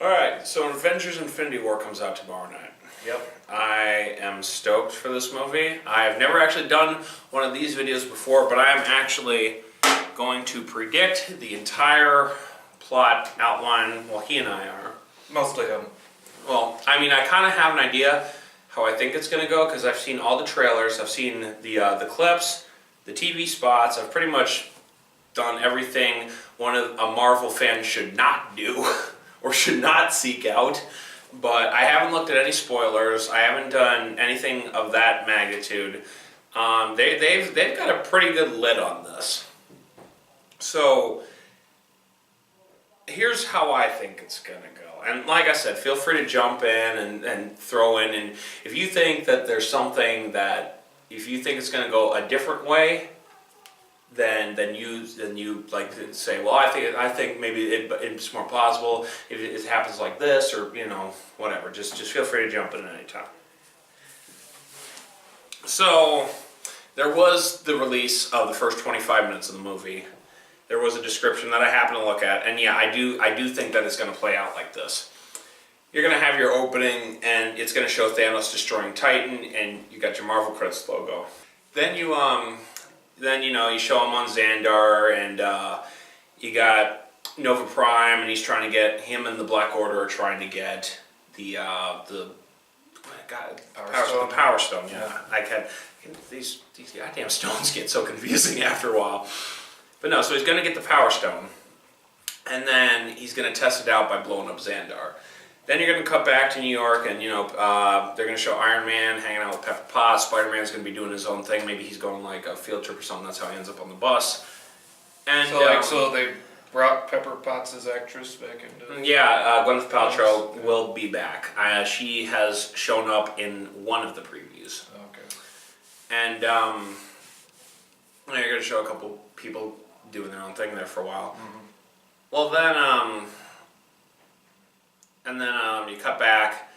Alright, so Avengers Infinity War comes out tomorrow night. Yep. I am stoked for this movie. I've never actually done one of these videos before, but I am actually going to predict the entire plot outline. Well, he and I are. Mostly him. Well, I mean, I kind of have an idea how I think it's going to go because I've seen all the trailers, I've seen the clips, the TV spots. I've pretty much done everything a Marvel fan should not do or should not seek out. But I haven't looked at any spoilers. I haven't done anything of that magnitude. They've got a pretty good lid on this. So here's how I think it's gonna go. And like I said, feel free to jump in and throw in. And if you think that there's something that, if you think it's gonna go a different way, then you like to say, well, I think maybe it's more plausible if it happens like this, or whatever. Just feel free to jump in at any time. So there was the release of the first 25 minutes of the movie. There was a description that I happened to look at, and yeah, I do think that it's going to play out like this. You're going to have your opening, and it's going to show Thanos destroying Titan, and you got your Marvel credits logo. Then you show him on Xandar, and you got Nova Prime, and he's trying to get him and the Black Order are trying to get the Power Stone. Yeah, these goddamn stones get so confusing after a while. But no, so he's going to get the Power Stone, and then he's going to test it out by blowing up Xandar. Then you're going to cut back to New York, and they're going to show Iron Man hanging out with Pepper Potts. Spider-Man's going to be doing his own thing. Maybe he's going like a field trip or something. That's how he ends up on the bus. And so they brought Pepper Potts' actress back into. Yeah, Gwyneth Paltrow will be back. She has shown up in one of the previews. Okay. And you're going to show a couple people doing their own thing there for a while. Mm-hmm. Well, then you cut back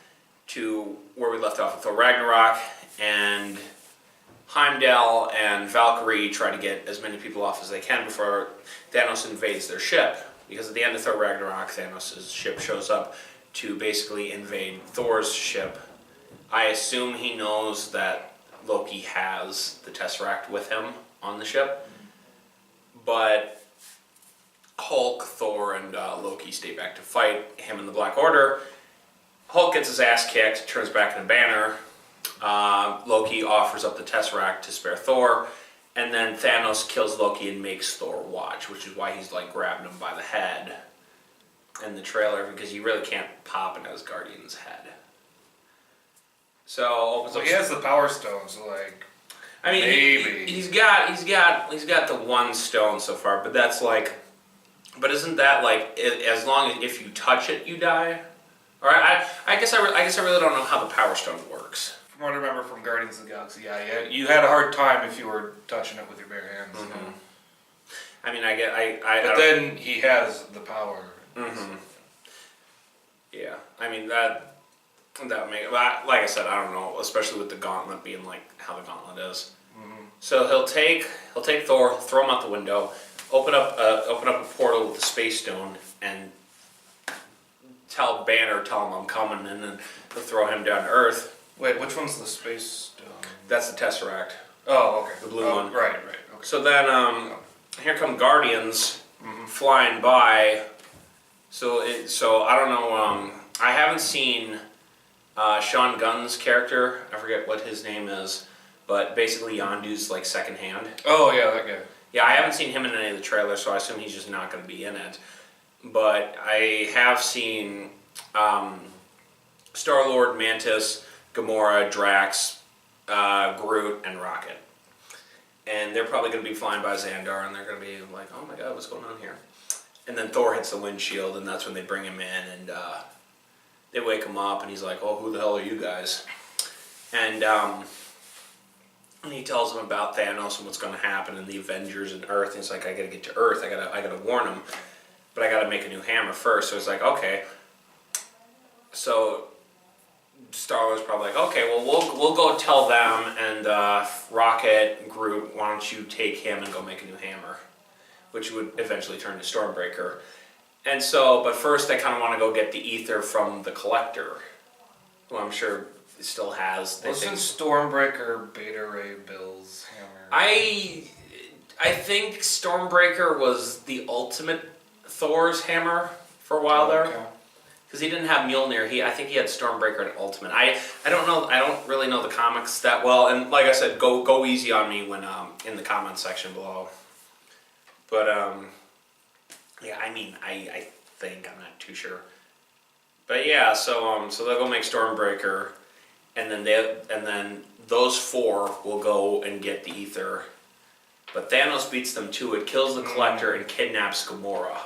to where we left off with Thor Ragnarok, and Heimdall and Valkyrie try to get as many people off as they can before Thanos invades their ship. Because at the end of Thor Ragnarok, Thanos' ship shows up to basically invade Thor's ship. I assume he knows that Loki has the Tesseract with him on the ship. But Hulk, Thor, and Loki stay back to fight him and the Black Order. Hulk gets his ass kicked, turns back into Banner. Loki offers up the Tesseract to spare Thor, and then Thanos kills Loki and makes Thor watch, which is why he's like grabbing him by the head in the trailer, because you really can't pop an Asgardian's head. So he has the Power Stone, so like. I mean, maybe he's got the one stone so far, but that's like, but isn't that like as long as if you touch it you die? Or I guess I really don't know how the Power Stone works. From what I remember from Guardians of the Galaxy, you had a hard time if you were touching it with your bare hands. Mm-hmm. I mean, But then he has the power. Mm-hmm. Yeah, I mean that like I said, I don't know, especially with the gauntlet being like how the gauntlet is. Mm-hmm. So he'll take Thor, he'll throw him out the window, open up a portal with the Space Stone, and tell Banner I'm coming, and then he'll throw him down to Earth. Wait, which one's the Space Stone? That's the Tesseract. Oh, okay. The blue one. Right. Okay. So then here come Guardians flying by. So I don't know. I haven't seen Sean Gunn's character. I forget what his name is, but basically Yondu's like second hand. Oh yeah, that guy. Yeah, I haven't seen him in any of the trailers, so I assume he's just not going to be in it. But I have seen Star-Lord, Mantis, Gamora, Drax, Groot, and Rocket. And they're probably going to be flying by Xandar, and they're going to be like, oh my god, what's going on here? And then Thor hits the windshield, and that's when they bring him in, and they wake him up, and he's like, oh, who the hell are you guys? And he tells them about Thanos and what's going to happen, and the Avengers and Earth, and he's like, I got to get to Earth, I got to warn them, but I got to make a new hammer first. So it's like, okay. So Star-Lord's probably like, okay, well, we'll go tell them, and Rocket, Groot, why don't you take him and go make a new hammer, which would eventually turn to Stormbreaker. And so, but first I kind of want to go get the ether from the Collector, who I'm sure still has. Wasn't Stormbreaker Beta Ray Bill's hammer? I think Stormbreaker was the ultimate Thor's hammer for a while there. Because he didn't have Mjolnir, I think he had Stormbreaker and Ultimate. I don't know. I don't really know the comics that well, and like I said, go easy on me when in the comments section below. But yeah, I mean, I think I'm not too sure. But yeah, so they'll go make Stormbreaker, and then those four will go and get the ether. But Thanos beats them to it, kills the Collector, and kidnaps Gamora.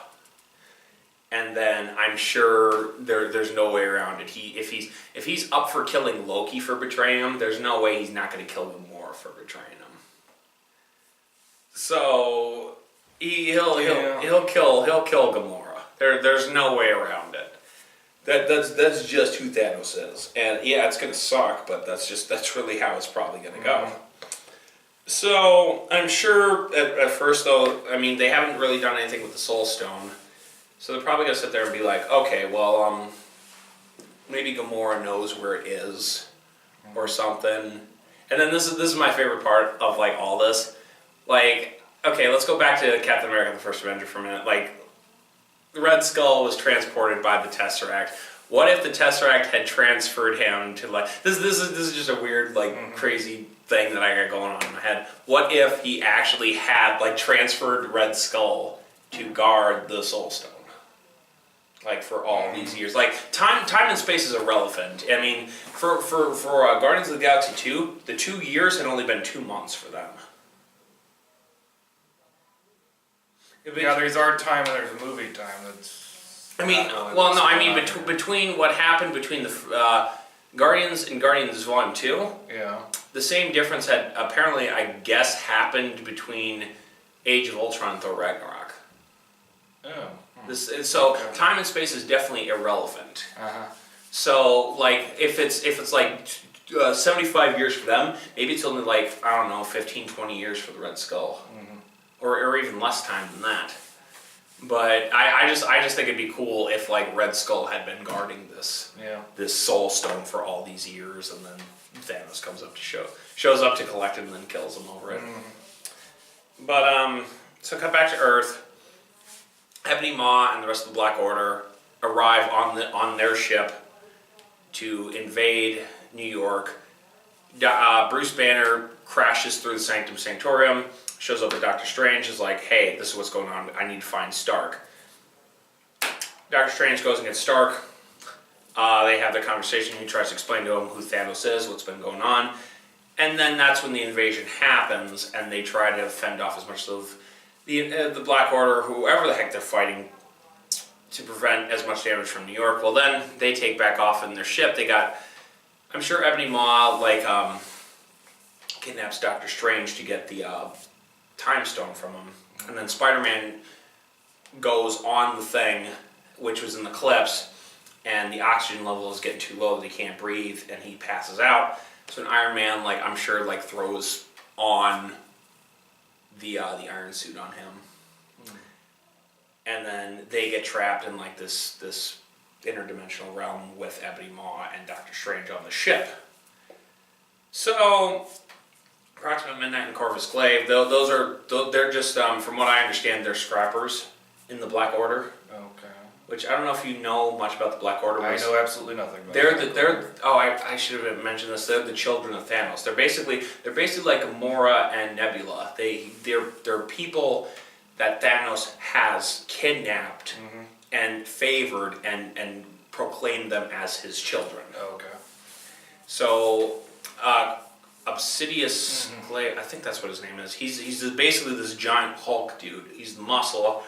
And then I'm sure there's no way around it. If he's up for killing Loki for betraying him, there's no way he's not going to kill Gamora for betraying him. So he'll kill Gamora. There's no way around it. That's just who Thanos is. And yeah, it's going to suck, but that's really how it's probably going to go. So I'm sure at first though, I mean they haven't really done anything with the Soul Stone. So they're probably going to sit there and be like, okay, well, maybe Gamora knows where it is, or something. And then this is my favorite part of, like, all this. Like, okay, let's go back to Captain America, the First Avenger for a minute. Like, the Red Skull was transported by the Tesseract. What if the Tesseract had transferred him to, like, this is just a weird, like, crazy thing that I got going on in my head. What if he actually had, like, transferred Red Skull to guard the Soul Stone? Like, for all these years. Like, time and space is irrelevant. I mean, for Guardians of the Galaxy 2, the 2 years had only been 2 months for them. Yeah, there's our time and there's movie time. That's. I mean, well, no, I mean, between what happened between the Guardians and Guardians Volume 2, yeah, the same difference had apparently, I guess, happened between Age of Ultron and Thor Ragnarok. Oh. So time and space is definitely irrelevant. So like if it's like 75 years for them, maybe it's only like, I don't know, 15, 20 years for the Red Skull, or even less time than that. But I just think it'd be cool if like Red Skull had been guarding this Soul Stone for all these years, and then Thanos comes up to shows up to collect it and then kills him over it. But so cut back to Earth. Ebony Maw and the rest of the Black Order arrive on their ship to invade New York. Bruce Banner crashes through the Sanctum Sanctorum, shows up at Doctor Strange, is like, hey, this is what's going on, I need to find Stark. Doctor Strange goes and gets Stark. They have their conversation, he tries to explain to him who Thanos is, what's been going on, and then that's when the invasion happens, and they try to fend off as much of the Black Order, whoever the heck they're fighting, to prevent as much damage from New York. Well, then they take back off in their ship. They got, I'm sure Ebony Maw like kidnaps Doctor Strange to get the Time Stone from him, and then Spider-Man goes on the thing, which was in the Eclipse, and the oxygen level is getting too low that he can't breathe, and he passes out. So an Iron Man, like I'm sure, like throws on the iron suit on him, and then they get trapped in like this interdimensional realm with Ebony Maw and Doctor Strange on the ship. So, Approximate Midnight and Corvus Glaive, they're just from what I understand, they're scrappers in the Black Order. Okay. Which I don't know if you know much about the Black Order. I know absolutely nothing about I should have mentioned this. They're the children of Thanos. They're basically like Gamora and Nebula. They're people that Thanos has kidnapped and favored and proclaimed them as his children. Okay. So Obsidious Glaive, I think that's what his name is. He's basically this giant Hulk dude. He's the muscle.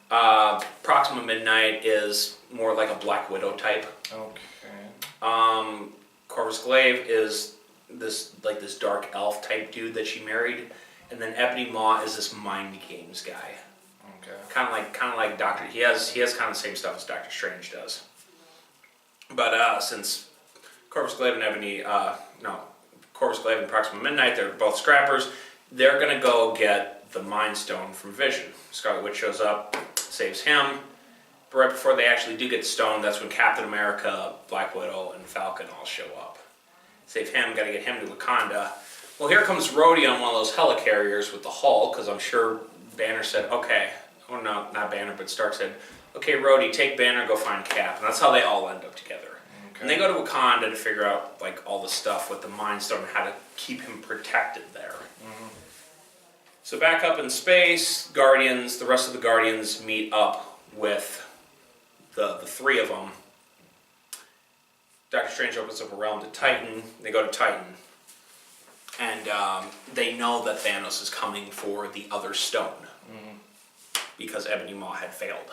Proxima Midnight is more like a Black Widow type. Okay. Corvus Glaive is this dark elf type dude that she married, and then Ebony Maw is this mind games guy. Okay. Kind of like Doctor. He has kind of the same stuff as Doctor Strange does. But since Corvus Glaive and Corvus Glaive and Proxima Midnight, they're both scrappers. They're gonna go get the Mind Stone from Vision. Scarlet Witch shows up, saves him, But right before they actually do get stoned, that's when Captain America, Black Widow, and Falcon all show up. Save him, gotta get him to Wakanda. Well, here comes Rhodey on one of those helicarriers with the Hulk, because I'm sure Banner said, okay, oh no, not Banner, but Stark said, okay, Rhodey, take Banner, go find Cap. And that's how they all end up together. Okay. And they go to Wakanda to figure out like all the stuff with the Mind Stone and how to keep him protected there. Mm-hmm. So back up in space, Guardians, the rest of the Guardians meet up with the three of them. Doctor Strange opens up a realm to Titan. They go to Titan. And they know that Thanos is coming for the other stone. Mm-hmm. Because Ebony Maw had failed.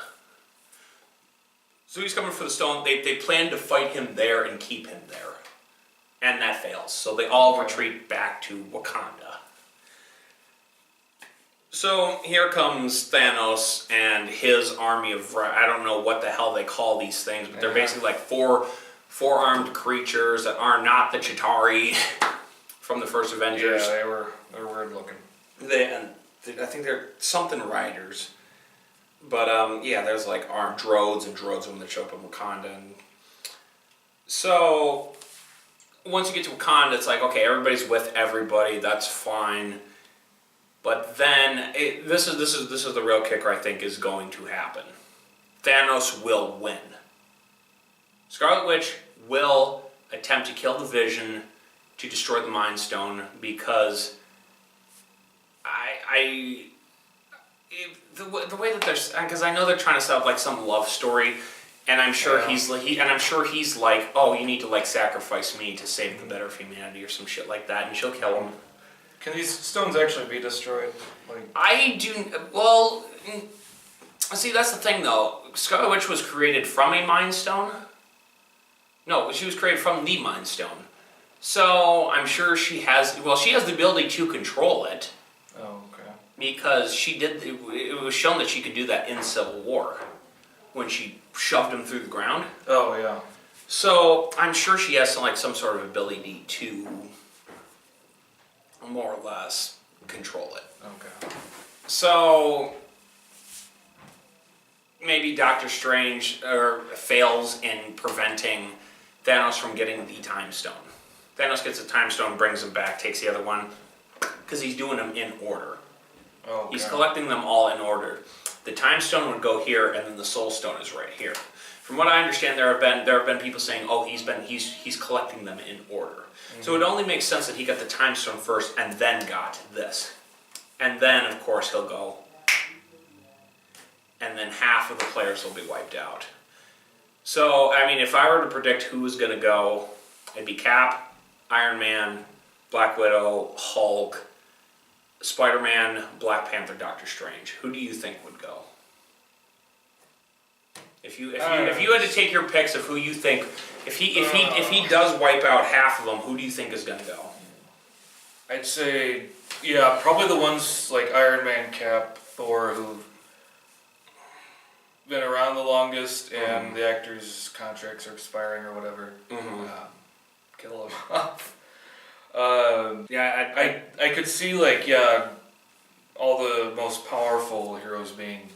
So he's coming for the stone. They plan to fight him there and keep him there. And that fails. So they all retreat back to Wakanda. So here comes Thanos and his army of... I don't know what the hell they call these things, but they're basically like four-armed creatures that are not the Chitauri from the first Avengers. Yeah, they're weird looking. I think they're something riders. But yeah, there's like armed droids and droids when they show up in Wakanda. And so once you get to Wakanda, it's like, okay, everybody's with everybody. That's fine. But then this is the real kicker. I think is going to happen. Thanos will win. Scarlet Witch will attempt to kill the Vision to destroy the Mind Stone because the way that there's, because I know they're trying to set up like some love story, and I'm sure he's like, oh, you need to like sacrifice me to save the better of humanity or some shit like that, and she'll kill him. Can these stones actually be destroyed? See, that's the thing though. Scarlet Witch was created from a Mind Stone. No, she was created from the Mind Stone. So I'm sure she has the ability to control it. Oh, okay. Because it was shown that she could do that in Civil War when she shoved him through the ground. Oh, yeah. So I'm sure she has some sort of ability to more or less control it. Okay. So maybe Doctor Strange fails in preventing Thanos from getting the Time Stone. Thanos gets the Time Stone, brings him back, takes the other one, because he's doing them in order. Oh, okay. He's collecting them all in order. The Time Stone would go here, and then the Soul Stone is right here. From what I understand, there have been people saying, "Oh, he's collecting them in order." Mm-hmm. So it only makes sense that he got the Time Stone first, and then got this, and then of course he'll go, and then half of the players will be wiped out. So I mean, if I were to predict who was going to go, it'd be Cap, Iron Man, Black Widow, Hulk, Spider-Man, Black Panther, Doctor Strange. Who do you think would go? If you had to take your picks of who you think, if he does wipe out half of them, who do you think is going to go? I'd say, yeah, probably the ones like Iron Man, Cap, Thor, who've been around the longest, and the actors' contracts are expiring or whatever. Mm-hmm. Kill them off. I could see all the most powerful heroes being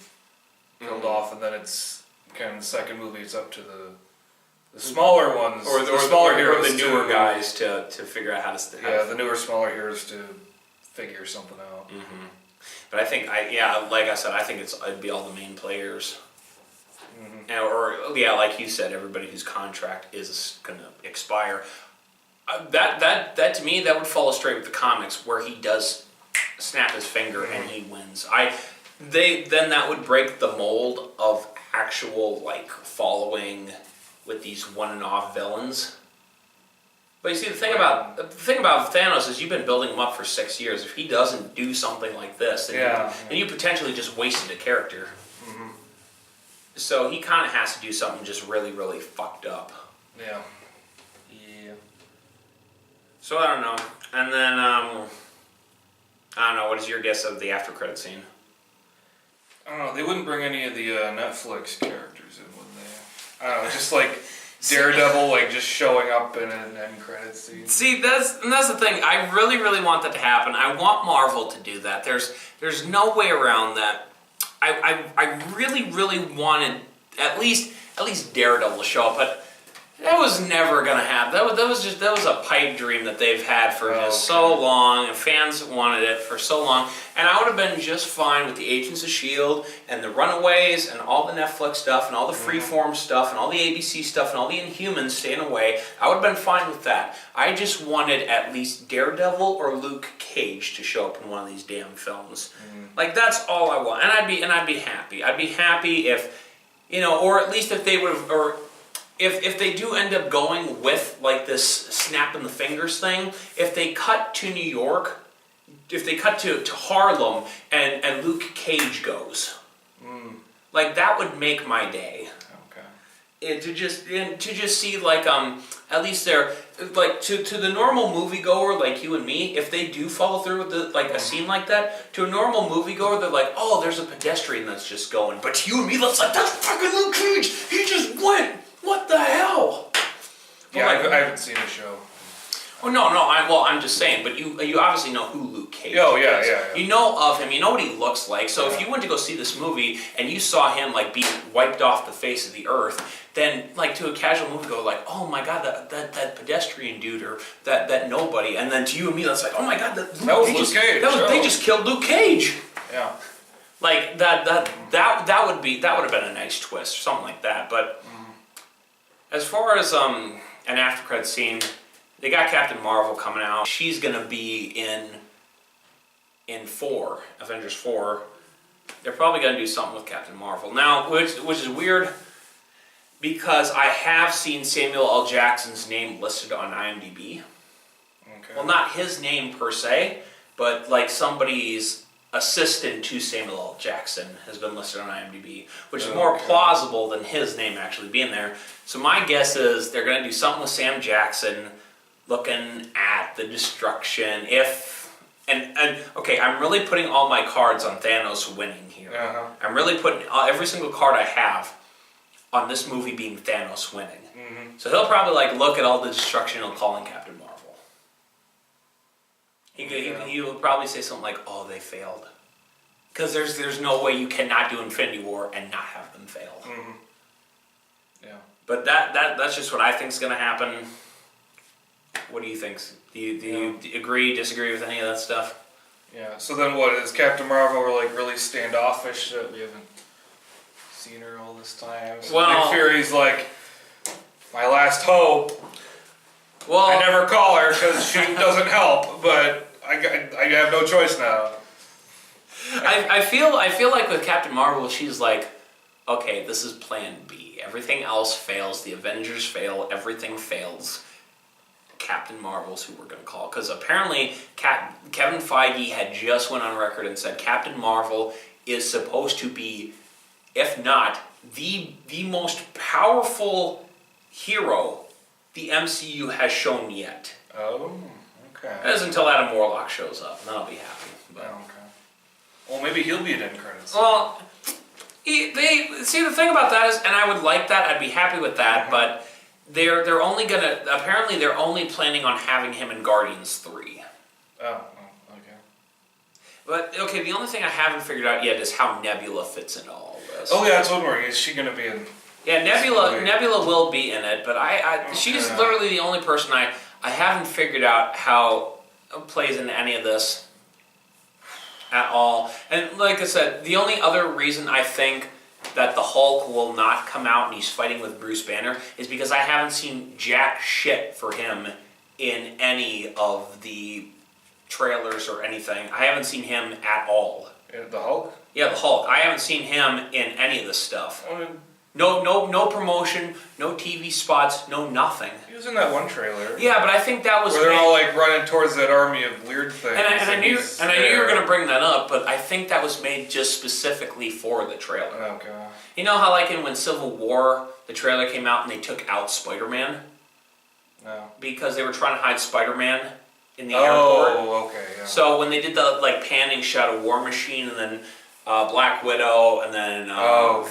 killed off, and then it's kind of in the second movie. It's up to the smaller ones, or the smaller heroes, or the newer guys to figure out how to. The newer, smaller heroes to figure something out. Mm-hmm. But I think like I said, I think it'd be all the main players. Mm-hmm. Like you said, everybody whose contract is going to expire. That to me, that would follow straight with the comics, where he does snap his finger and he wins. Then that would break the mold of actual following with these one and off villains. But you see, the thing about Thanos is you've been building him up for 6 years. If he doesn't do something like this, then you potentially just wasted a character. Mm-hmm. So he kind of has to do something just really, really fucked up. Yeah. So I don't know. And then, I don't know, what is your guess of the after credit scene? I don't know, they wouldn't bring any of the Netflix characters in, would they? I don't know, just like Daredevil just showing up in an end credit scene. See, that's the thing. I really, really want that to happen. I want Marvel to do that. There's no way around that. I really, really wanted at least Daredevil to show up, but that was never gonna happen. That was a pipe dream that they've had for just so long, and fans wanted it for so long. And I would have been just fine with the Agents of S.H.I.E.L.D. and the Runaways and all the Netflix stuff and all the Freeform stuff and all the ABC stuff and all the Inhumans staying away. I would have been fine with that. I just wanted at least Daredevil or Luke Cage to show up in one of these damn films. Like, that's all I want, and I'd be happy. I'd be happy if, or at least if they would have, or if they do end up going with like this snapping the fingers thing, if they cut to New York, if they cut to Harlem and Luke Cage goes, like, that would make my day. Okay. To just see, like, at least they're like, to the normal moviegoer like you and me, if they do follow through with a scene like that, to a normal moviegoer, they're like, oh, there's a pedestrian that's just going. But to you and me, that's like, that's fucking Luke Cage. He just went. What the hell? Yeah, I haven't seen the show. Oh no, I'm just saying. But you obviously know who Luke Cage is. Oh yeah. You know of him. You know what he looks like. So if you went to go see this movie and you saw him like being wiped off the face of the earth, then like to a casual moviegoer, like, oh my god, that pedestrian dude or that nobody, and then to you and me, that's like, oh my god, that was Luke Cage. They just killed Luke Cage. Yeah. Like that would have been a nice twist, or something like that, but. As far as an after credit scene, they got Captain Marvel coming out. She's gonna be in Avengers 4. They're probably gonna do something with Captain Marvel now, which is weird because I have seen Samuel L. Jackson's name listed on IMDb. Okay. Well, not his name per se, but like somebody's assistant to Samuel L. Jackson has been listed on IMDb, which is more plausible than his name actually being there. So my guess is they're going to do something with Sam Jackson, looking at the destruction. Okay, I'm really putting all my cards on Thanos winning here. I'm really putting every single card I have on this movie being Thanos winning. So he'll probably like look at all the destruction and he'll call in Captain Marvel. He will probably say something like, "Oh, they failed," because there's no way you cannot do Infinity War and not have them fail. Yeah. But that's just what I think is going to happen. What do you think? Do you agree, disagree with any of that stuff? Yeah. So then, what is Captain Marvel like really standoffish that we haven't seen her all this time? So Nick Fury's like, my last hope. Well, I never call her because she doesn't help, but I have no choice now. I feel like with Captain Marvel, she's like, okay, this is Plan B. Everything else fails. The Avengers fail. Everything fails. Captain Marvel's who we're going to call, because apparently Kevin Feige had just went on record and said Captain Marvel is supposed to be, if not the most powerful hero the MCU has shown yet. Oh, okay. That is until Adam Warlock shows up, and then I'll be happy. But. Okay. Well, maybe he'll be in end credits. Well, the thing about that is, and I would like that, I'd be happy with that, but they're only planning on having him in Guardians 3. Oh, okay. But, okay, the only thing I haven't figured out yet is how Nebula fits into all this. Oh, yeah, that's one more. Is she going to be in... Yeah, Nebula will be in it, but she's literally the only person I haven't figured out how plays into any of this at all. And like I said, the only other reason I think that the Hulk will not come out and he's fighting with Bruce Banner is because I haven't seen jack shit for him in any of the trailers or anything. I haven't seen him at all. The Hulk? Yeah, the Hulk. I haven't seen him in any of this stuff. No promotion, no TV spots, no nothing. He was in that one trailer. Yeah, but I think that was where they're all like running towards that army of weird things. And I knew you were going to bring that up, but I think that was made just specifically for the trailer. Okay. You know how like when Civil War, the trailer came out and they took out Spider-Man? No. Because they were trying to hide Spider-Man in the airport. Oh, okay. Yeah. So when they did the like panning shot of War Machine and then Black Widow and then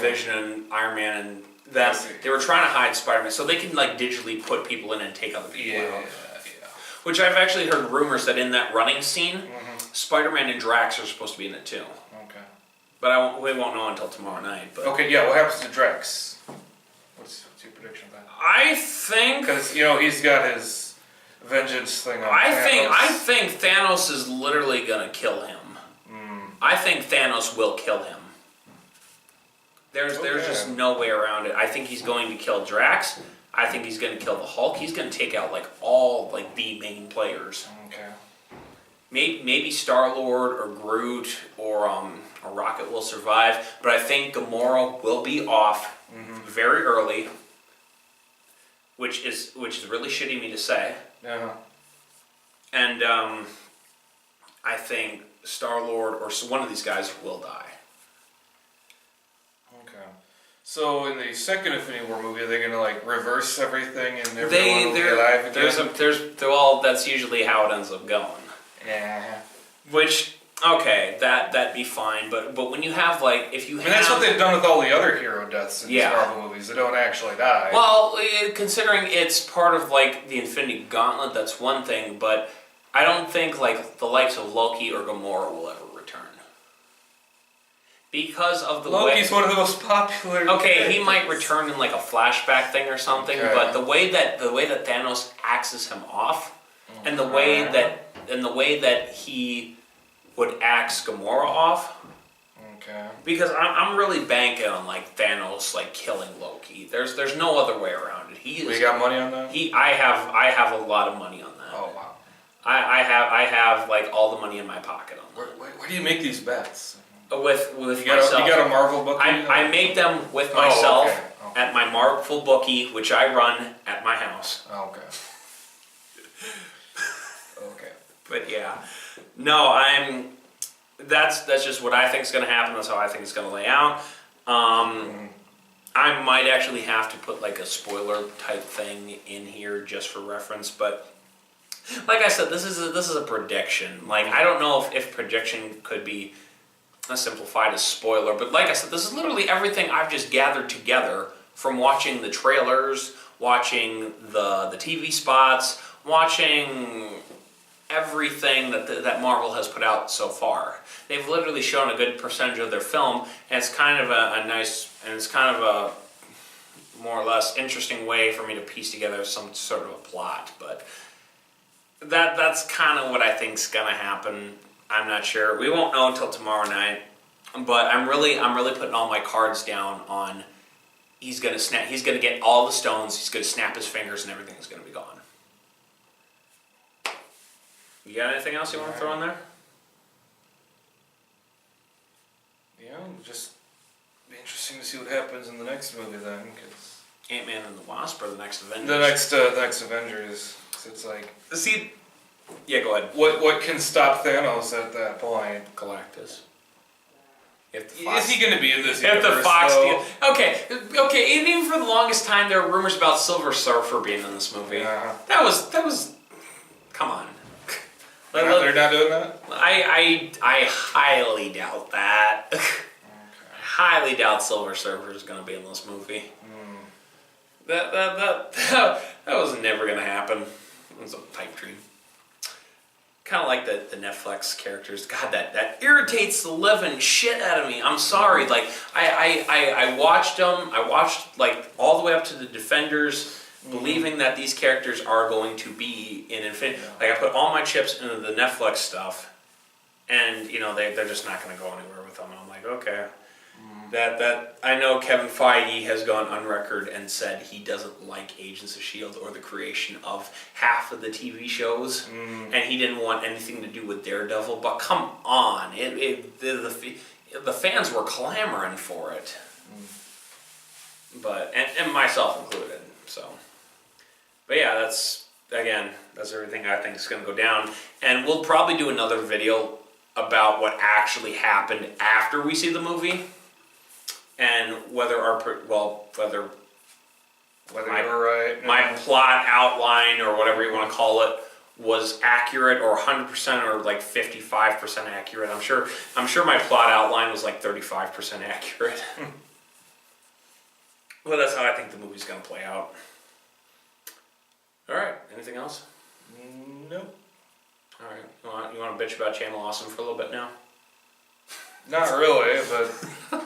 Vision and Iron Man and that they were trying to hide Spider-Man so they can like digitally put people in and take other people out. Yeah. Which I've actually heard rumors that in that running scene, Spider-Man and Drax are supposed to be in it too. Okay. But we won't know until tomorrow night. But Okay, yeah. What happens to Drax? What's your prediction of that? I think Because he's got his vengeance thing on Thanos. I think Thanos is literally gonna kill him. I think Thanos will kill him. There's just no way around it. I think he's going to kill Drax. I think he's going to kill the Hulk. He's going to take out like all like the main players. Okay. Maybe Star-Lord or Groot or Rocket will survive, but I think Gamora will be off very early, which is really shitty of me to say. Yeah. And I think Star-Lord or one of these guys will die. Okay. So in the second Infinity War movie, are they gonna like reverse everything and everyone will be alive again? That's usually how it ends up going. Yeah. Which that'd be fine, but when you have like if you have, that's what they've done with all the other hero deaths in these Marvel movies. They don't actually die. Well, considering it's part of like the Infinity Gauntlet, that's one thing, but I don't think like the likes of Loki or Gamora will ever return. Because of the Loki's one of the most popular. Okay, characters. he might return in like a flashback thing or something, but the way that Thanos axes him off, and the way that he would axe Gamora off. Okay. Because I'm really banking on like Thanos like killing Loki. There's no other way around it. You got money on that? I have a lot of money on that. Oh wow. I have like all the money in my pocket on that. Where do you make these bets? With myself. You got a Marvel bookie? I make them with myself okay. at my Marvel bookie, which I run at my house. Okay. Okay. But yeah, no, that's just what I think is going to happen. That's how I think it's going to lay out. I might actually have to put like a spoiler type thing in here just for reference, but like I said, this is a prediction. Like I don't know if prediction could be simplified as spoiler, but like I said, this is literally everything I've just gathered together from watching the trailers, watching the TV spots, watching everything that Marvel has put out so far. They've literally shown a good percentage of their film, and it's kind of a nice, and it's kind of a more or less interesting way for me to piece together some sort of a plot, but that's kind of what I think's gonna happen. I'm not sure. We won't know until tomorrow night, but I'm really putting all my cards down on he's gonna get all the stones, he's gonna snap his fingers, and everything's gonna be gone. You got anything else you want to throw in there? Yeah, just be interesting to see what happens in the next movie then, because Ant-Man and the Wasp are the next Avengers. The next Avengers. So it's like, see, yeah, go ahead. What can stop Thanos at that point? Galactus. Is he going to be in this? If the Fox deal. Okay. Even for the longest time, there were rumors about Silver Surfer being in this movie. That was. Come on. They're not doing that? I highly doubt that. Okay. Highly doubt Silver Surfer is going to be in this movie. That was never going to happen. It was a pipe dream. Kind of like the Netflix characters. God, that irritates the living shit out of me. I'm sorry. Like I watched them. I watched like all the way up to the Defenders. Believing that these characters are going to be in Infinity. Like I put all my chips into the Netflix stuff, and they're just not going to go anywhere with them. And I'm like, okay, that I know Kevin Feige has gone on record and said he doesn't like Agents of S.H.I.E.L.D. or the creation of half of the TV shows, and he didn't want anything to do with Daredevil. But come on, the fans were clamoring for it, but and myself included. So. But yeah, that's everything I think is going to go down. And we'll probably do another video about what actually happened after we see the movie. And whether my plot outline or whatever you want to call it was accurate or 100% or like 55% accurate. I'm sure my plot outline was like 35% accurate. Well, that's how I think the movie's going to play out. All right. Anything else? Nope. All right. You want to bitch about Channel Awesome for a little bit now? Not really, but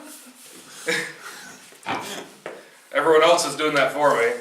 everyone else is doing that for me.